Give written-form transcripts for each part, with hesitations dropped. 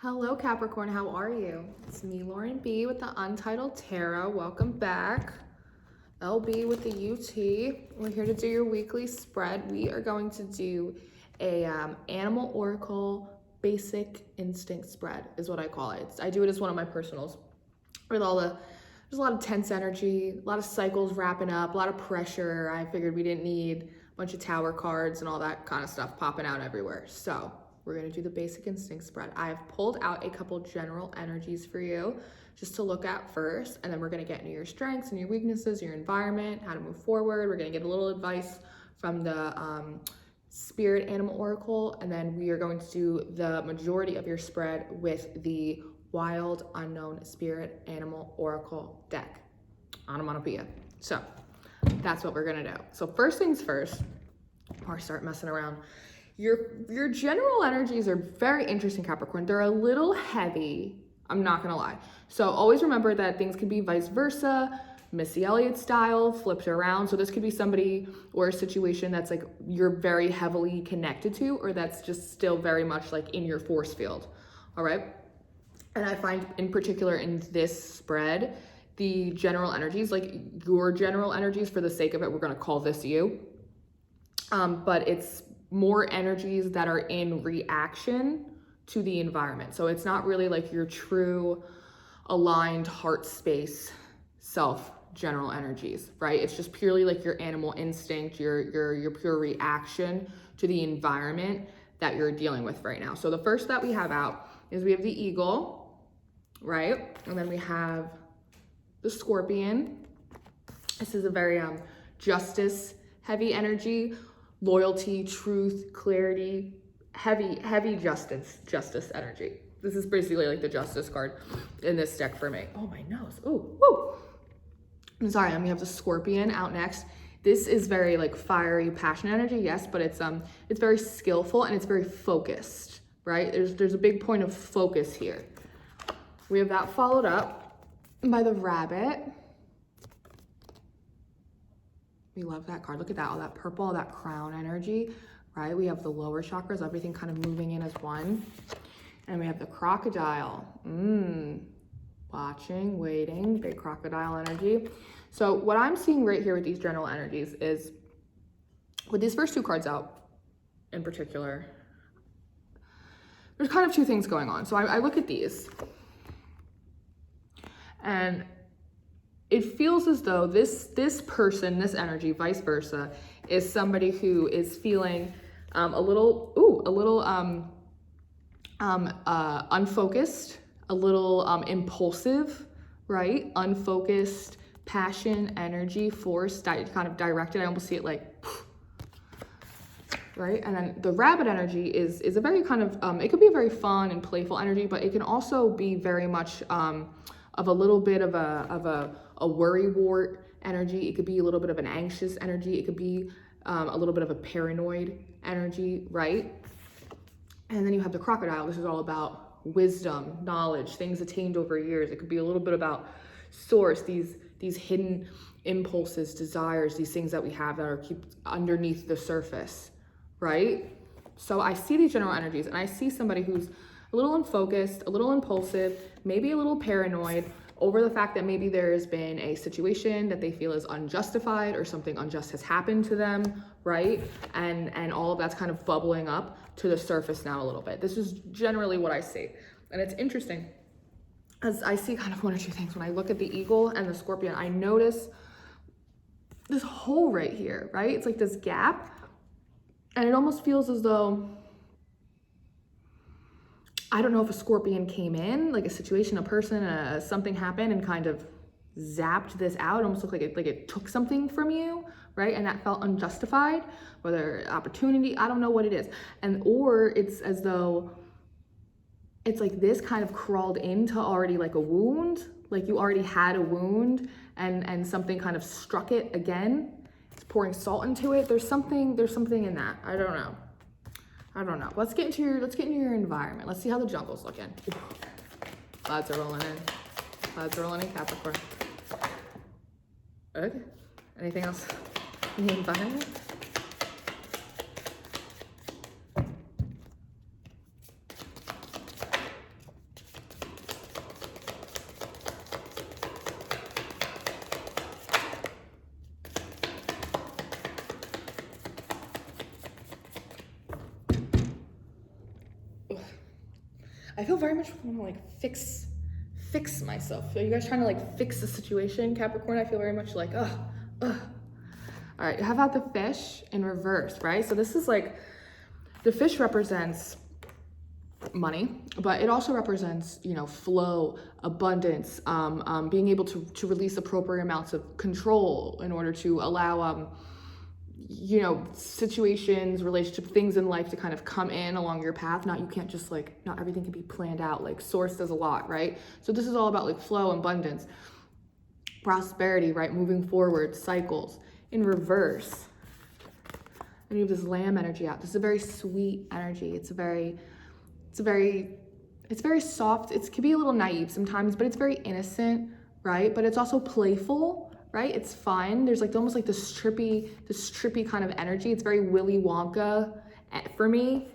Hello Capricorn, how are you? It's me, Lauren B with the Untitled Tarot. Welcome back. LB with the UT. We're here to do your weekly spread. We are going to do a animal oracle basic instinct spread is what I call it. I do it as one of my personals with there's a lot of tense energy, a lot of cycles wrapping up, a lot of pressure. I figured we didn't need a bunch of tower cards and all that kind of stuff popping out everywhere. So we're gonna do the basic instinct spread. I've pulled out a couple general energies for you just to look at first, and then we're gonna get into your strengths and your weaknesses, your environment, how to move forward. We're gonna get a little advice from the Spirit Animal Oracle, and then we are going to do the majority of your spread with the Wild Unknown Spirit Animal Oracle deck. Onomatopoeia. So that's what we're gonna do. So first things first, before I start messing around, your general energies are very interesting, Capricorn. They're a little heavy, I'm not gonna lie. So always remember that things can be vice versa, Missy Elliott style, flipped around. So this could be somebody or a situation that's like you're very heavily connected to, or that's just still very much like in your force field, all right? And I find in particular in this spread, the general energies, like your general energies, for the sake of it, we're gonna call this you, but it's more energies that are in reaction to the environment. So it's not really like your true aligned heart space self general energies, right? It's just purely like your animal instinct, your pure reaction to the environment that you're dealing with right now. So the first that we have out is we have the eagle, right? And then we have the scorpion. This is a very justice heavy energy. Loyalty, truth, clarity, heavy justice energy. This is basically like the justice card in this deck for me. Oh, my nose. Ooh, woo. I'm sorry, we have the scorpion out next. This is very like fiery, passionate energy, yes, but it's very skillful and it's very focused, right? There's a big point of focus here. We have that followed up by the rabbit. We love that card. Look at that, all that purple, all that crown energy, right? We have the lower chakras, everything kind of moving in as one. And we have the crocodile. Watching, waiting, big crocodile energy. So what I'm seeing right here with these general energies is, with these first two cards out in particular, there's kind of two things going on. So I look at these, and it feels as though this person, this energy, vice versa, is somebody who is feeling a little unfocused, a little impulsive, right? Unfocused, passion, energy, force, kind of directed. I almost see it like, right? And then the rabbit energy is a very kind of, it could be a very fun and playful energy, but it can also be very much of a little bit of a worrywart energy. It could be a little bit of an anxious energy. It could be a little bit of a paranoid energy, right? And then you have the crocodile. This is all about wisdom, knowledge, things attained over years. It could be a little bit about source, these hidden impulses, desires, these things that we have that are keep underneath the surface, right? So I see these general energies, and I see somebody who's a little unfocused, a little impulsive, maybe a little paranoid over the fact that maybe there has been a situation that they feel is unjustified, or something unjust has happened to them, right? And all of that's kind of bubbling up to the surface now a little bit. This is generally what I see. And it's interesting, as I see kind of one or two things. When I look at the eagle and the scorpion, I notice this hole right here, right? It's like this gap, and it almost feels as though, I don't know if a scorpion came in, like a situation, a person, something happened and kind of zapped this out. It almost looked like it took something from you, right? And that felt unjustified, whether opportunity, I don't know what it is. Or it's as though it's like this kind of crawled into already like a wound, like you already had a wound and something kind of struck it again. It's pouring salt into it. There's something in that. I don't know. Let's get into your environment. Let's see how the jungle's looking. Clouds are rolling in, Capricorn. Okay. Anything else in the environment? I feel very much want to like fix myself. Are you guys trying to like fix the situation, Capricorn? I feel very much like, ugh. All right, how about the fish in reverse, right? So this is like, the fish represents money, but it also represents, you know, flow, abundance, being able to release appropriate amounts of control in order to allow, you know, situations, relationship, things in life to kind of come in along your path. You can't just like, not everything can be planned out. Like Source does a lot, right? So this is all about like flow, abundance, prosperity, right? Moving forward, cycles. In reverse, and you have this lamb energy out. This is a very sweet energy. It's very soft. It can be a little naive sometimes, but it's very innocent, right? But it's also playful, right? It's fun. There's like almost like this trippy kind of energy. It's very Willy Wonka for me.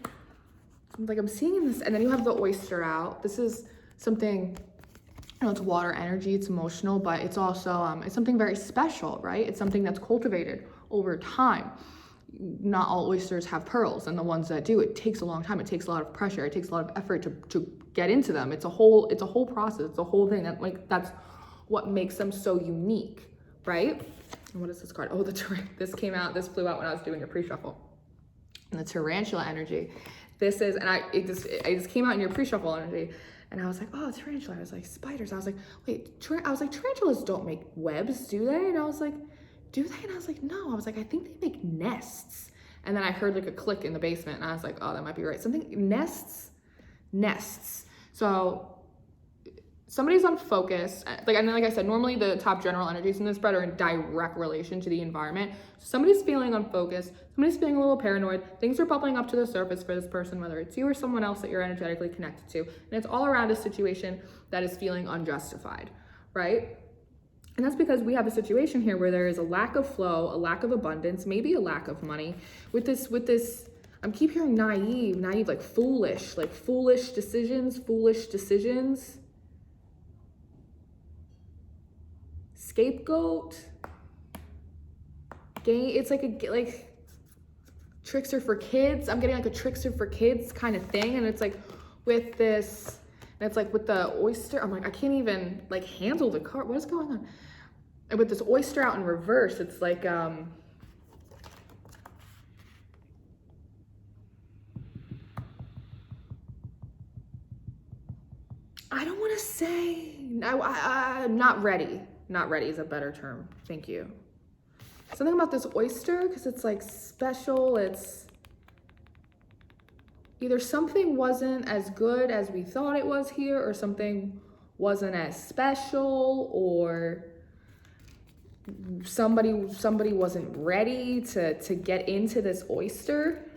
Like I'm seeing in this, and then you have the oyster out. This is something, you know, it's water energy, it's emotional, but it's also, it's something very special, right? It's something that's cultivated over time. Not all oysters have pearls, and the ones that do, it takes a long time. It takes a lot of pressure. It takes a lot of effort to get into them. It's a whole process. It's a whole thing that like, that's what makes them so unique, right? And what is this card? Oh, this came out, this flew out when I was doing a pre-shuffle. And the tarantula energy. This is, and it just came out in your pre-shuffle energy. And I was like, oh, tarantula. I was like, spiders. I was like, wait, tarantulas don't make webs, do they? And I was like, do they? And I was like, no. I was like, I think they make nests. And then I heard like a click in the basement, and I was like, oh, that might be right. Nests. So somebody's unfocused. Like I said, normally the top general energies in this spread are in direct relation to the environment. So somebody's feeling unfocused. Somebody's feeling a little paranoid. Things are bubbling up to the surface for this person, whether it's you or someone else that you're energetically connected to. And it's all around a situation that is feeling unjustified, right? And that's because we have a situation here where there is a lack of flow, a lack of abundance, maybe a lack of money. With this, I keep hearing naive, like foolish decisions. Scapegoat. It's like trickster for kids. I'm getting like a trickster for kids kind of thing. And it's like with this, and it's like with the oyster, I'm like, I can't even like handle the card. What is going on? And with this oyster out in reverse, it's like, I don't want to say, not ready. Not ready is a better term. Thank you. Something about this oyster, because it's like special. It's either something wasn't as good as we thought it was here, or something wasn't as special, or somebody wasn't ready to get into this oyster.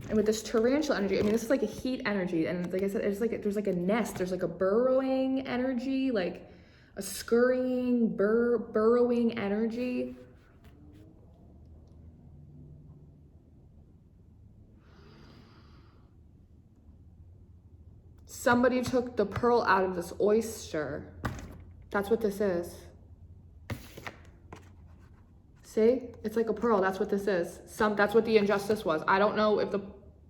And with this tarantula energy, I mean, this is like a heat energy. And like I said, there's like a nest, there's like a burrowing energy, like a scurrying, burrowing energy. Somebody took the pearl out of this oyster. That's what this is. See? It's like a pearl. That's what this is. That's what the injustice was. I don't know if the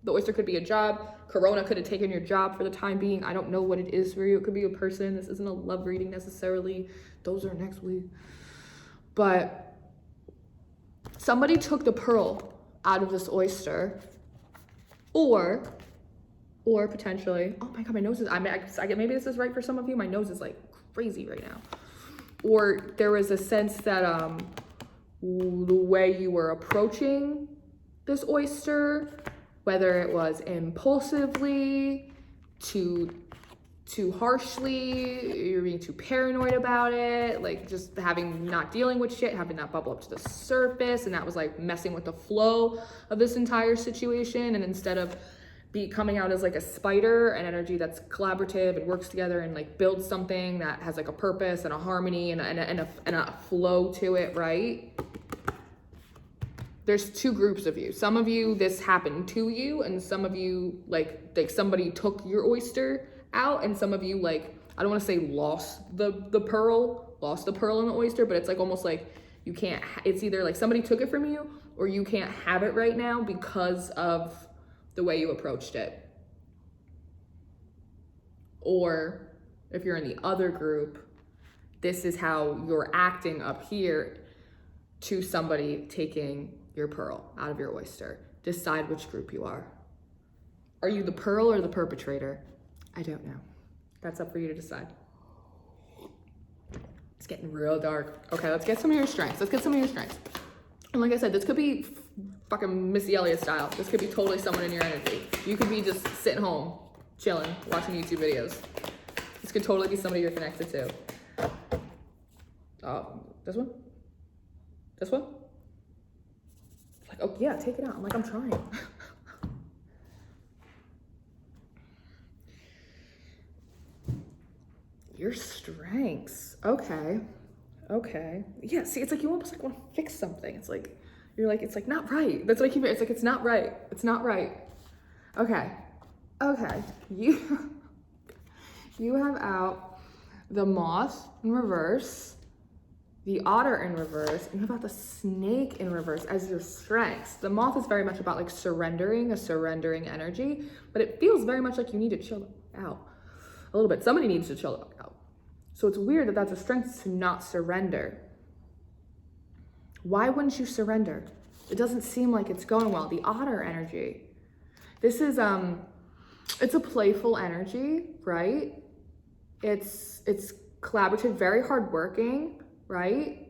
oyster could be a job. Corona could have taken your job for the time being. I don't know what it is for you. It could be a person. This isn't a love reading necessarily. Those are next week. But somebody took the pearl out of this oyster, or potentially, oh my God, my nose is, maybe this is right for some of you. My nose is like crazy right now. Or there was a sense that, the way you were approaching this oyster, whether it was impulsively, too harshly, you're being too paranoid about it, like just not dealing with shit, having that bubble up to the surface, and that was like messing with the flow of this entire situation. And instead of coming out as like a spider, an energy that's collaborative and works together and like builds something that has like a purpose and a harmony and a flow to it, right? There's two groups of you. Some of you, this happened to you, and some of you, like somebody took your oyster out, and some of you, like, I don't want to say lost the pearl in the oyster, but it's like almost like you can't, it's either like somebody took it from you, or you can't have it right now because of the way you approached it. Or if you're in the other group, this is how you're acting up here to somebody taking your pearl out of your oyster. Decide which group you are. Are you the pearl or the perpetrator? I don't know. That's up for you to decide. It's getting real dark. Okay, let's get some of your strengths. Let's get some of your strengths. And like I said, this could be fucking Missy Elliott style. This could be totally someone in your energy. You could be just sitting home, chilling, watching YouTube videos. This could totally be somebody you're connected to. This one? This one? Like, oh yeah, take it out. I'm like, I'm trying. Your strengths. Okay. Yeah, see, it's like you almost like want to fix something. It's like, you're like, it's like not right. That's what I keep hearing. It's like, it's not right. It's not right. Okay. You have out the moth in reverse, the otter in reverse, and you have out the snake in reverse as your strengths. The moth is very much about like surrendering, a surrendering energy, but it feels very much like you need to chill out a little bit. Somebody needs to chill out. So it's weird that that's a strength to not surrender. Why wouldn't you surrender? It doesn't seem like it's going well. The otter energy. This is, it's a playful energy, right? It's collaborative, very hardworking, right?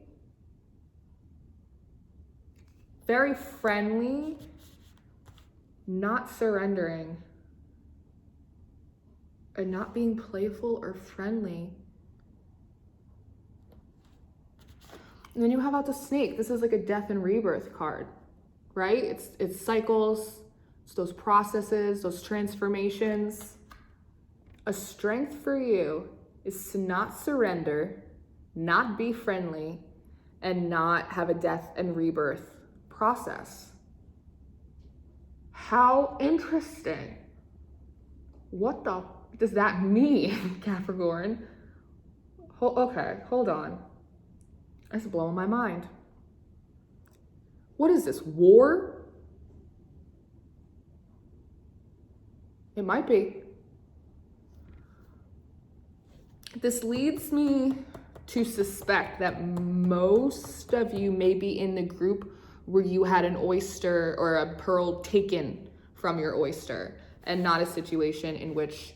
Very friendly, not surrendering, and not being playful or friendly. And then you have out the snake. This is like a death and rebirth card, right? It's cycles, it's those processes, those transformations. A strength for you is to not surrender, not be friendly, and not have a death and rebirth process. How interesting. What the does that mean, Capricorn? Okay, hold on. That's blowing my mind. What is this, war? It might be. This leads me to suspect that most of you may be in the group where you had an oyster or a pearl taken from your oyster, and not a situation in which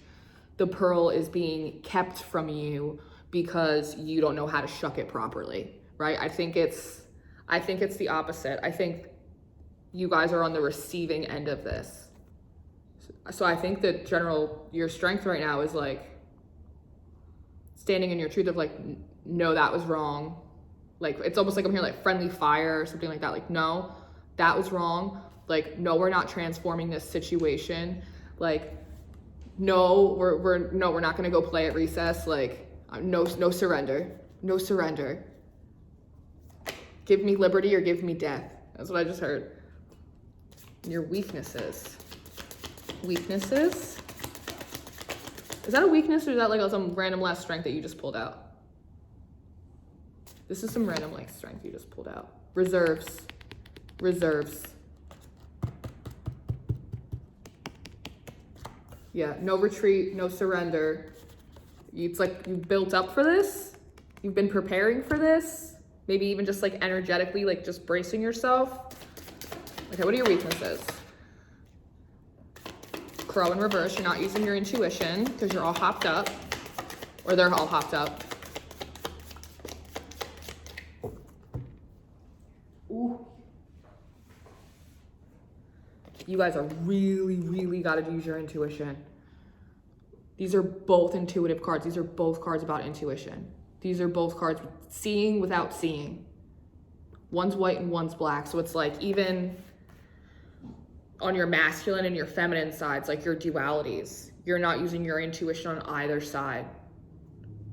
the pearl is being kept from you because you don't know how to shuck it properly, right? I think it's the opposite. I think you guys are on the receiving end of this. So I think that your strength right now is like standing in your truth of like, no, that was wrong. Like, it's almost like I'm hearing like friendly fire or something like that. Like, no, that was wrong. Like, no, we're not transforming this situation. Like, no, we're not gonna go play at recess. Like, no surrender. Give me liberty or give me death. That's what I just heard. Your weaknesses. Weaknesses? Is that a weakness or is that like some random last strength that you just pulled out? This is some random like strength you just pulled out. Reserves. Yeah, no retreat, no surrender. It's like you built up for this. You've been preparing for this. Maybe even just like energetically, like just bracing yourself. Okay, what are your weaknesses? Crow in reverse, you're not using your intuition because you're all hopped up, or they're all hopped up. Ooh. You guys are really got to use your intuition. These are both intuitive cards. These are both cards about intuition. These are both cards seeing without seeing. One's white and one's black. So it's like even on your masculine and your feminine sides, like your dualities, you're not using your intuition on either side.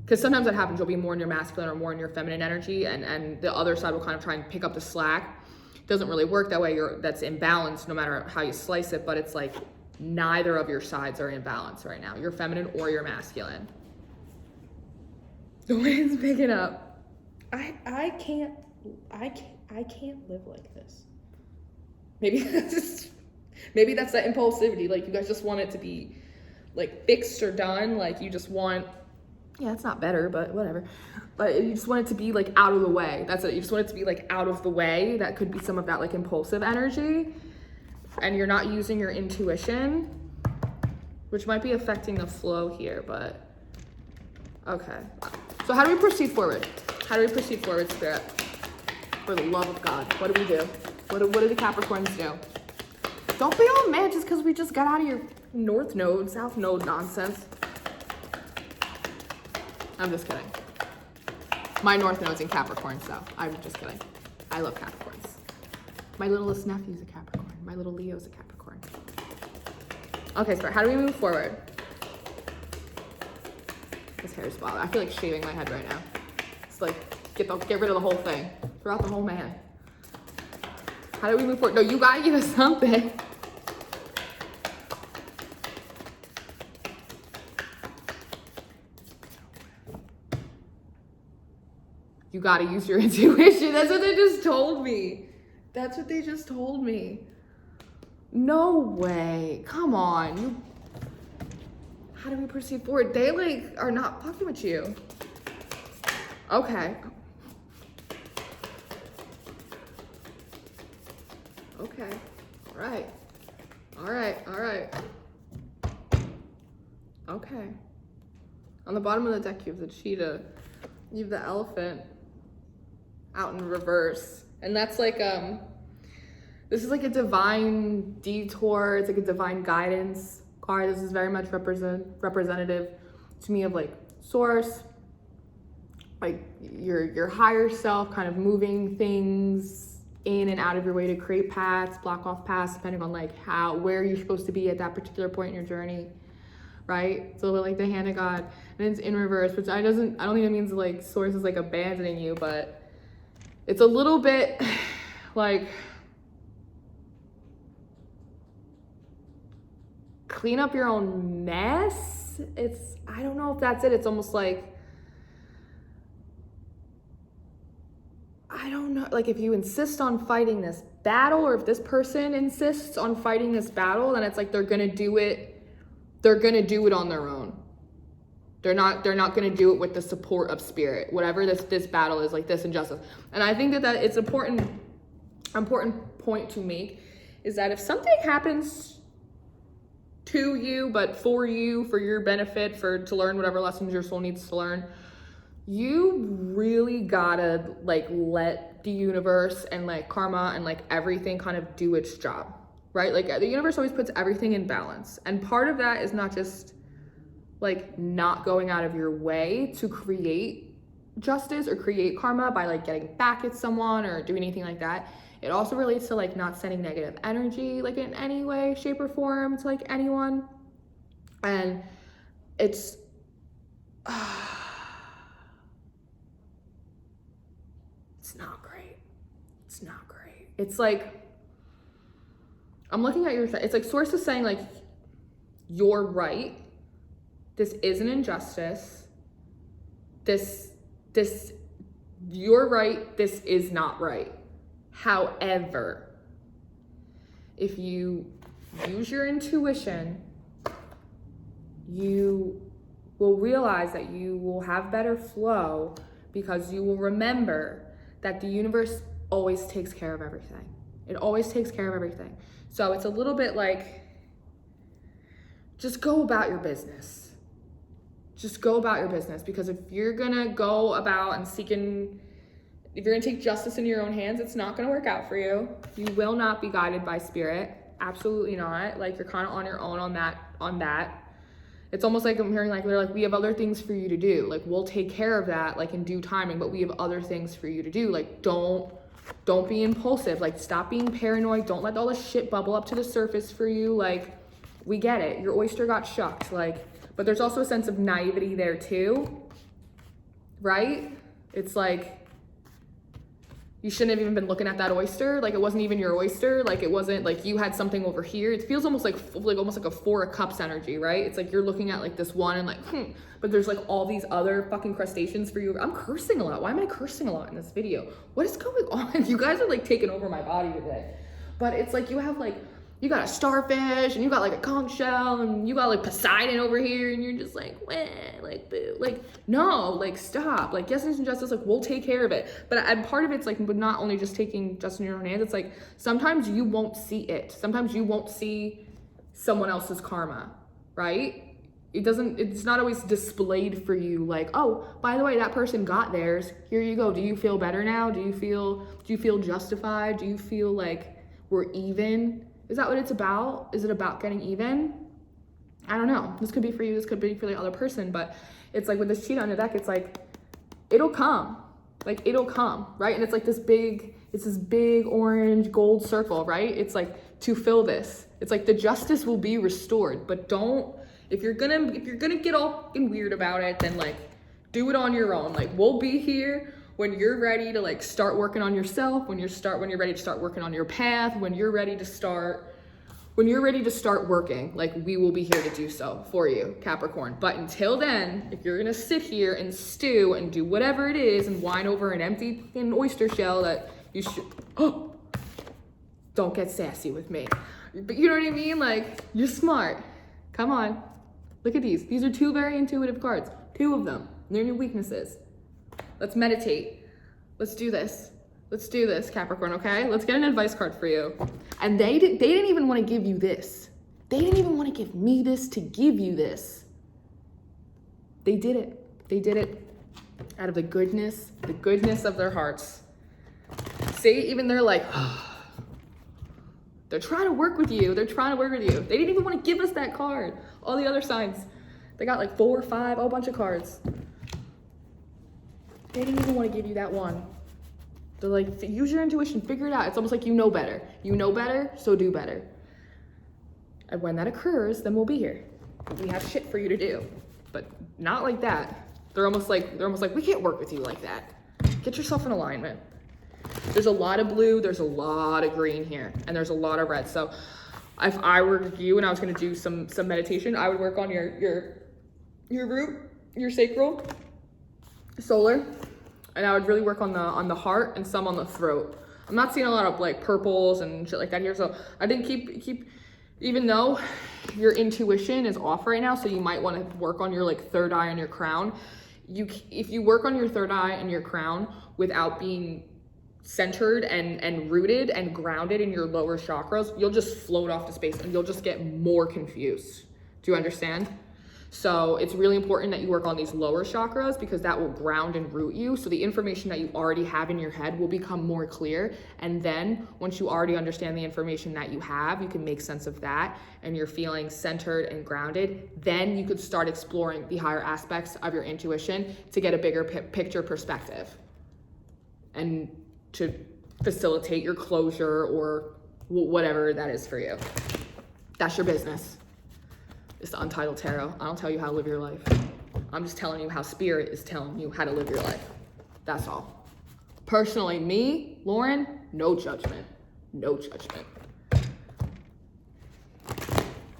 Because sometimes that happens. You'll be more in your masculine or more in your feminine energy, and the other side will kind of try and pick up the slack. Doesn't really work that way. That's imbalanced no matter how you slice it, but it's like neither of your sides are in balance right now. You're feminine or you're masculine. The wind's picking up. I can't live like this. Maybe that's that impulsivity. Like you guys just want it to be like fixed or done. Like you just want, yeah, it's not better, but whatever. But you just want it to be like out of the way. That's it. You just want it to be like out of the way. That could be some of that like impulsive energy. And you're not using your intuition, which might be affecting the flow here, but okay. So how do we proceed forward? How do we proceed forward, Spirit? For the love of God, what do we do? What do the Capricorns do? Don't be all mad just because we just got out of your North Node, South Node nonsense. I'm just kidding. My North Node's in Capricorn, so I'm just kidding. I love Capricorns. My littlest nephew's a Capricorn. My little Leo's a Capricorn. Okay, Spirit, how do we move forward? This hair is wild. I feel like shaving my head right now. It's like, get rid of the whole thing. Throw out the whole man. How do we move forward? No, you gotta give us something. You gotta use your intuition. That's what they just told me. That's what they just told me. No way. Come on. How do we proceed forward? They like are not fucking with you. Okay. Okay. All right. All right. All right. Okay. On the bottom of the deck, you have the cheetah. You have the elephant out in reverse. And that's like, this is like a divine detour. It's like a divine guidance card. This is very much representative to me of like source, like your higher self kind of moving things in and out of your way to create paths, block off paths, depending on like where you're supposed to be at that particular point in your journey, right? It's a little bit like the hand of God, and it's in reverse, which I don't think it means like source is like abandoning you, but it's a little bit like clean up your own mess. I don't know if that's it. It's almost like, I don't know, like if you insist on fighting this battle, or if this person insists on fighting this battle, then it's like they're gonna do it on their own. They're not gonna do it with the support of spirit, whatever this battle is, like this injustice. And I think that it's important point to make is that if something happens to you, but for you, for your benefit, to learn whatever lessons your soul needs to learn, you really gotta like let the universe and like karma and like everything kind of do its job, right? Like the universe always puts everything in balance. And part of that is not just like not going out of your way to create justice or create karma by like getting back at someone or doing anything like that. It also relates to like not sending negative energy like in any way, shape, or form to like anyone. And it's it's not great. It's not great. It's like, I'm looking at it's like source is saying like, you're right. This is an injustice. You're right. This is not right. However, if you use your intuition, you will realize that you will have better flow because you will remember that the universe always takes care of everything. It always takes care of everything. So it's a little bit like, just go about your business. Just go about your business, because if you're gonna go about and if you're gonna take justice into your own hands, it's not gonna work out for you. You will not be guided by spirit. Absolutely not. Like you're kind of on your own on that. It's almost like I'm hearing like, they're like, we have other things for you to do. Like we'll take care of that like in due timing, but we have other things for you to do. Like don't be impulsive. Like stop being paranoid. Don't let all this shit bubble up to the surface for you. Like we get it. Your oyster got shucked. Like, but there's also a sense of naivety there too, right? It's like, you shouldn't have even been looking at that oyster. Like it wasn't even your oyster. Like it wasn't like you had something over here. It feels almost like almost like a Four of Cups energy, right? It's like you're looking at like this one and like, but there's like all these other fucking crustaceans for you. I'm cursing a lot. Why am I cursing a lot in this video? What is going on? You guys are like taking over my body today. But it's like you have like you got a starfish and you got like a conch shell and you got like Poseidon over here and you're just like, wah, like, boo. Like, no, like, stop. Like, yes, and justice, like, we'll take care of it. But part of it's like, but not only just taking justice in your own hands, it's like, sometimes you won't see it. Sometimes you won't see someone else's karma, right? It's not always displayed for you like, oh, by the way, that person got theirs. Here you go. Do you feel better now? Do you feel justified? Do you feel like we're even? Is that what it's about? Is it about getting even? I don't know. This could be for you. This could be for the other person. But it's like with this cheetah on your deck, it's like, it'll come. Like, it'll come, right? And it's like this big orange gold circle, right? It's like to fill this. It's like the justice will be restored, but don't, if you're gonna get all weird about it, then like do it on your own. Like, we'll be here when you're ready to like start working on yourself, when you're ready to start working on your path, when you're ready to start working, like we will be here to do so for you, Capricorn. But until then, if you're gonna sit here and stew and do whatever it is and whine over an empty oyster shell that you should, oh, don't get sassy with me. But you know what I mean? Like, you're smart. Come on. Look at these. These are two very intuitive cards. Two of them. They're your weaknesses. Let's meditate. Let's do this. Let's do this, Capricorn, okay? Let's get an advice card for you. And they didn't even want to give you this. They didn't even want to give me this to give you this. They did it. They did it out of the goodness of their hearts. See, even they're like, they're trying to work with you. They're trying to work with you. They didn't even want to give us that card. All the other signs, they got like 4 or 5, a bunch of cards. They didn't even want to give you that one. They're like, use your intuition, figure it out. It's almost like you know better. You know better, so do better. And when that occurs, then we'll be here. We have shit for you to do. But not like that. They're almost like, we can't work with you like that. Get yourself in alignment. There's a lot of blue, there's a lot of green here, and there's a lot of red. So if I were you and I was gonna do some meditation, I would work on your root, your sacral, solar, and I would really work on the heart and some on the throat. I'm not seeing a lot of like purples and shit like that here, so I think keep even though your intuition is off right now, so you might want to work on your like third eye and your crown. If you work on your third eye and your crown without being centered and rooted and grounded in your lower chakras, you'll just float off to space and you'll just get more confused. Do you understand? So it's really important that you work on these lower chakras because that will ground and root you. So the information that you already have in your head will become more clear. And then once you already understand the information that you have, you can make sense of that and you're feeling centered and grounded. Then you could start exploring the higher aspects of your intuition to get a bigger picture perspective and to facilitate your closure or whatever that is for you. That's your business. It's the Untitled Tarot. I don't tell you how to live your life. I'm just telling you how spirit is telling you how to live your life. That's all. Personally, me, Lauren, no judgment. No judgment.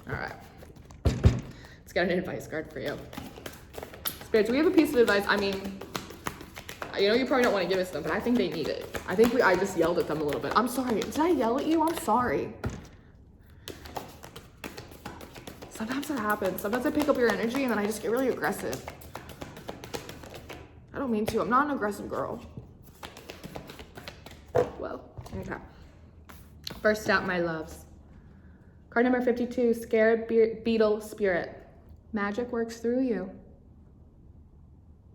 All right. Let's get an advice card for you. Spirits, we have a piece of advice. I mean, you know, you probably don't want to give it to them, but I think they need it. I think I just yelled at them a little bit. I'm sorry. Did I yell at you? I'm sorry. Sometimes that happens. Sometimes I pick up your energy and then I just get really aggressive. I don't mean to. I'm not an aggressive girl. Well, okay. First out, my loves. Card number 52, Scarab Beetle Spirit. Magic works through you.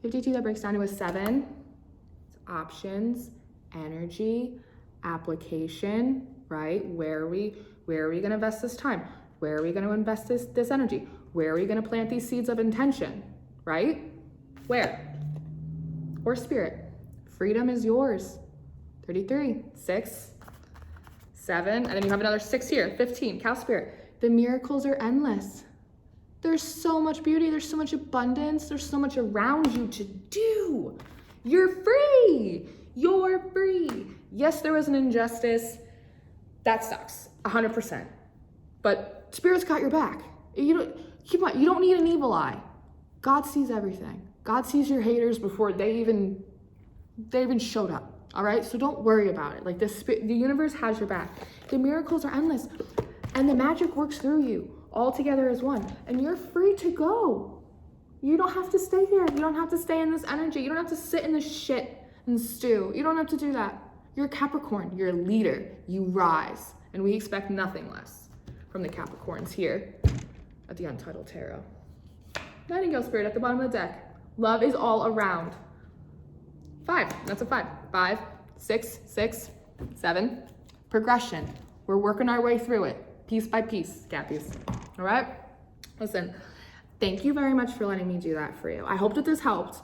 52, that breaks down to a 7. It's options, energy, application, right? Where are we going to invest this time? Where are we going to invest this energy? Where are we going to plant these seeds of intention, right? Where? Or spirit. Freedom is yours. 33, 6, 7, and then you have another 6 here, 15, cow spirit. The miracles are endless. There's so much beauty, there's so much abundance, there's so much around you to do. You're free. You're free. Yes, there was an injustice. That sucks, 100%. But Spirit's got your back. You don't need an evil eye. God sees everything. God sees your haters before they even showed up. All right, so don't worry about it. Like the universe has your back. The miracles are endless, And the magic works through you, all together as one. And you're free to go. You don't have to stay here. You don't have to stay in this energy. You don't have to sit in this shit and stew. You don't have to do that. You're a Capricorn. You're a leader. You rise. And we expect nothing less from the Capricorns here at the Untitled Tarot. Nightingale Spirit at the bottom of the deck. Love is all around. 5. That's a 5. 5, 6, 6, 7. Progression. We're working our way through it. Piece by piece, Cappies. All right? Listen, thank you very much for letting me do that for you. I hope that this helped.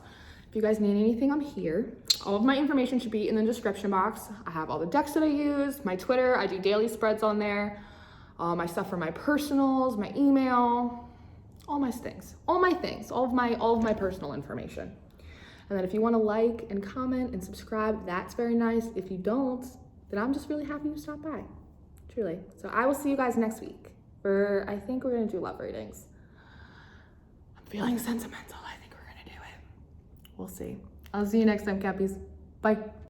If you guys need anything, I'm here. All of my information should be in the description box. I have all the decks that I use, my Twitter, I do daily spreads on there, my stuff for my personals, my email, all my things, all of my personal information. And then if you want to like and comment and subscribe, that's very nice. If you don't, then I'm just really happy you stopped by. Truly. So I will see you guys next week for, I think we're going to do love readings. I'm feeling sentimental. I think we're going to do it. We'll see. I'll see you next time, Cappies. Bye.